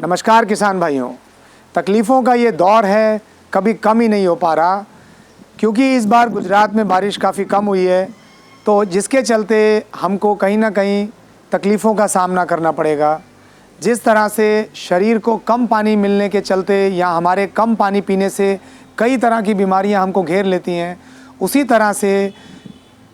नमस्कार किसान भाइयों। तकलीफ़ों का ये दौर है, कभी कम ही नहीं हो पा रहा, क्योंकि इस बार गुजरात में बारिश काफ़ी कम हुई है, तो जिसके चलते हमको कहीं ना कहीं तकलीफ़ों का सामना करना पड़ेगा। जिस तरह से शरीर को कम पानी मिलने के चलते या हमारे कम पानी पीने से कई तरह की बीमारियां हमको घेर लेती हैं, उसी तरह से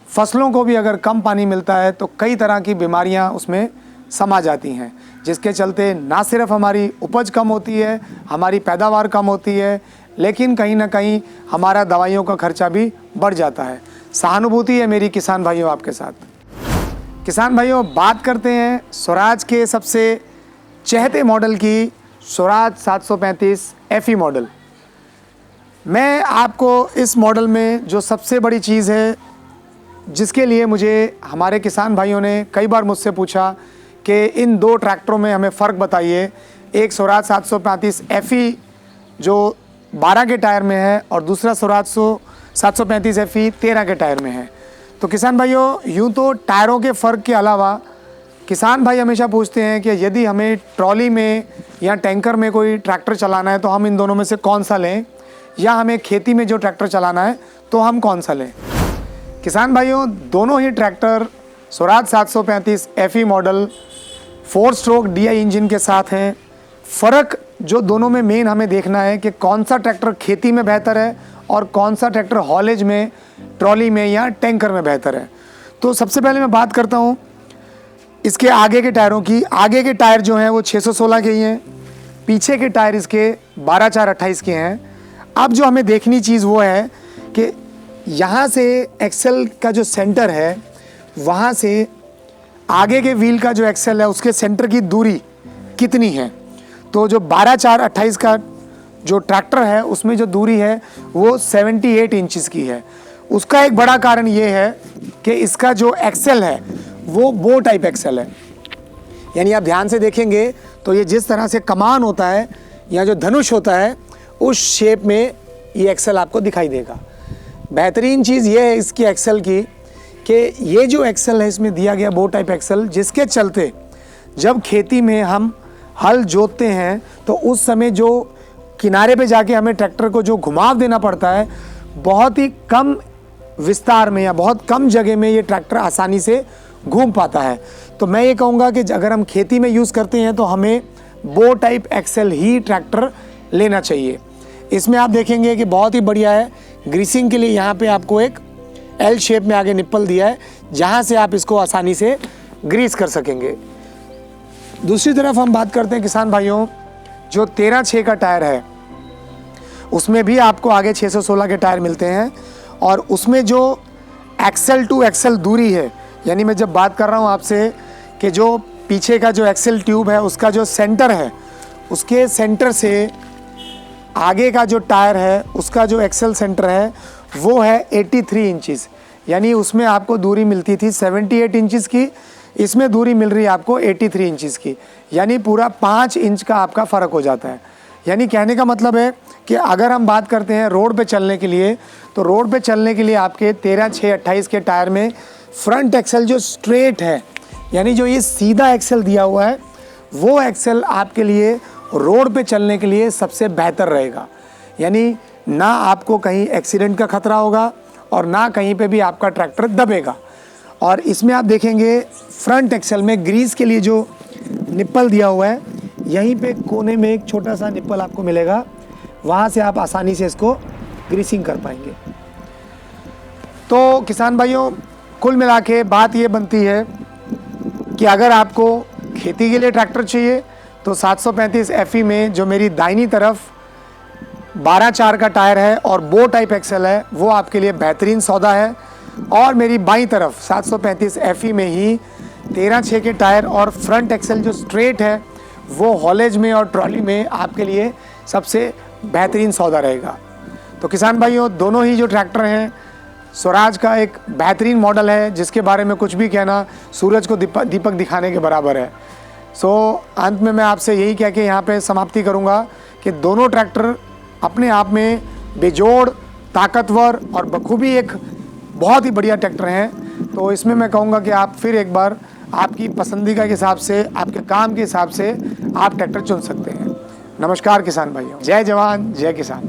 फसलों को भी अगर कम पानी मिलता है तो कई तरह की बीमारियां उसमें समा जाती हैं, जिसके चलते ना सिर्फ हमारी उपज कम होती है, हमारी पैदावार कम होती है, लेकिन कहीं ना कहीं हमारा दवाइयों का खर्चा भी बढ़ जाता है। सहानुभूति है मेरी किसान भाइयों आपके साथ। किसान भाइयों, बात करते हैं स्वराज के सबसे चहेते मॉडल की, स्वराज 735 FE मॉडल। मैं आपको इस मॉडल में जो सबसे बड़ी चीज़ है, जिसके लिए मुझे हमारे किसान भाइयों ने कई बार मुझसे पूछा कि इन दो ट्रैक्टरों में हमें फ़र्क बताइए। एक स्वराज 735 FE जो 12 के टायर में है और दूसरा स्वराज 735 FE 13 के टायर में है। तो किसान भाइयों, यूँ तो टायरों के फ़र्क के अलावा किसान भाई हमेशा पूछते हैं कि यदि हमें ट्रॉली में या टैंकर में कोई ट्रैक्टर चलाना है तो हम इन दोनों में से कौन सा लें, या हमें खेती में जो ट्रैक्टर चलाना है तो हम कौन सा लें। किसान भाइयों, दोनों ही tractor Swaraj 735 FE model 4 stroke DI engine के साथ हैं। फ़र्क जो दोनों में मेन हमें देखना है कि कौन सा ट्रैक्टर खेती में बेहतर है और कौन सा ट्रैक्टर हॉलेज में, ट्रॉली में या टैंकर में बेहतर है। तो सबसे पहले मैं बात करता हूँ इसके आगे के टायरों की। आगे के टायर जो हैं वो 616 के ही हैं, पीछे के टायर इसके 12/4/28 के हैं। अब जो हमें देखनी चीज़ वो है कि यहाँ से एक्सेल का जो सेंटर है, वहाँ से आगे के व्हील का जो एक्सेल है उसके सेंटर की दूरी कितनी है। तो जो 12/4/28 का जो ट्रैक्टर है उसमें जो दूरी है वो 78 इंचज़ की है। उसका एक बड़ा कारण ये है कि इसका जो एक्सेल है वो बो टाइप एक्सेल है। यानी आप ध्यान से देखेंगे तो ये जिस तरह से कमान होता है या जो धनुष होता है, उस शेप में ये एक्सेल आपको दिखाई देगा। बेहतरीन चीज़ ये है इसकी एक्सेल की कि ये जो एक्सेल है इसमें दिया गया बो टाइप एक्सेल, जिसके चलते जब खेती में हम हल जोतते हैं तो उस समय जो किनारे पे जाके हमें ट्रैक्टर को जो घुमाव देना पड़ता है, बहुत ही कम विस्तार में या बहुत कम जगह में ये ट्रैक्टर आसानी से घूम पाता है। तो मैं ये कहूँगा कि अगर हम खेती में यूज़ करते हैं तो हमें बो टाइप एक्सेल ही ट्रैक्टर लेना चाहिए। इसमें आप देखेंगे कि बहुत ही बढ़िया है। ग्रीसिंग के लिए यहाँ पे आपको एक L शेप में आगे निप्पल दिया है, जहाँ से आप इसको आसानी से ग्रीस कर सकेंगे। दूसरी तरफ हम बात करते हैं किसान भाइयों, जो 13/6 का टायर है उसमें भी आपको आगे 616 के टायर मिलते हैं, और उसमें जो एक्सेल टू एक्सेल दूरी है, यानी मैं जब बात कर रहा हूँ आपसे कि जो पीछे का जो एक्सेल ट्यूब है उसका जो सेंटर है, उसके सेंटर से आगे का जो टायर है उसका जो एक्सेल सेंटर है वो है 83 इंचज़। यानी उसमें आपको दूरी मिलती थी 78 इंचज़ की, इसमें दूरी मिल रही है आपको 83 इंचज़ की। यानी पूरा 5 इंच का आपका फ़र्क हो जाता है। यानी कहने का मतलब है कि अगर हम बात करते हैं रोड पे चलने के लिए, तो रोड पे चलने के लिए आपके 13/6/28 के टायर में फ्रंट एक्सेल जो स्ट्रेट है, यानी जो ये सीधा एक्सेल दिया हुआ है, वो एक्सेल आपके लिए रोड पे चलने के लिए सबसे बेहतर रहेगा। यानी ना आपको कहीं एक्सीडेंट का खतरा होगा और ना कहीं पे भी आपका ट्रैक्टर दबेगा। और इसमें आप देखेंगे फ्रंट एक्सेल में ग्रीस के लिए जो निप्पल दिया हुआ है, यहीं पे कोने में एक छोटा सा निप्पल आपको मिलेगा, वहाँ से आप आसानी से इसको ग्रीसिंग कर पाएंगे। तो किसान भाइयों, कुल मिला के बात ये बनती है कि अगर आपको खेती के लिए ट्रैक्टर चाहिए तो 735 FE में जो मेरी दाहिनी तरफ 12/4 का टायर है और बो टाइप एक्सेल है, वो आपके लिए बेहतरीन सौदा है। और मेरी बाईं तरफ 735 FE में ही 13/6 के टायर और फ्रंट एक्सेल जो स्ट्रेट है, वो हॉलेज में और ट्रॉली में आपके लिए सबसे बेहतरीन सौदा रहेगा। तो किसान भाइयों, दोनों ही जो ट्रैक्टर हैं, स्वराज का एक बेहतरीन मॉडल है जिसके बारे में कुछ भी कहना सूरज को दीपक दिखाने के बराबर है। अंत में मैं आपसे यही कह के यहाँ पे समाप्ति करूँगा कि दोनों ट्रैक्टर अपने आप में बेजोड़, ताकतवर और बखूबी एक बहुत ही बढ़िया ट्रैक्टर हैं। तो इसमें मैं कहूँगा कि आप फिर एक बार आपकी पसंदीदा के हिसाब से, आपके काम के हिसाब से आप ट्रैक्टर चुन सकते हैं। नमस्कार किसान भाइयों, जय जवान जय किसान।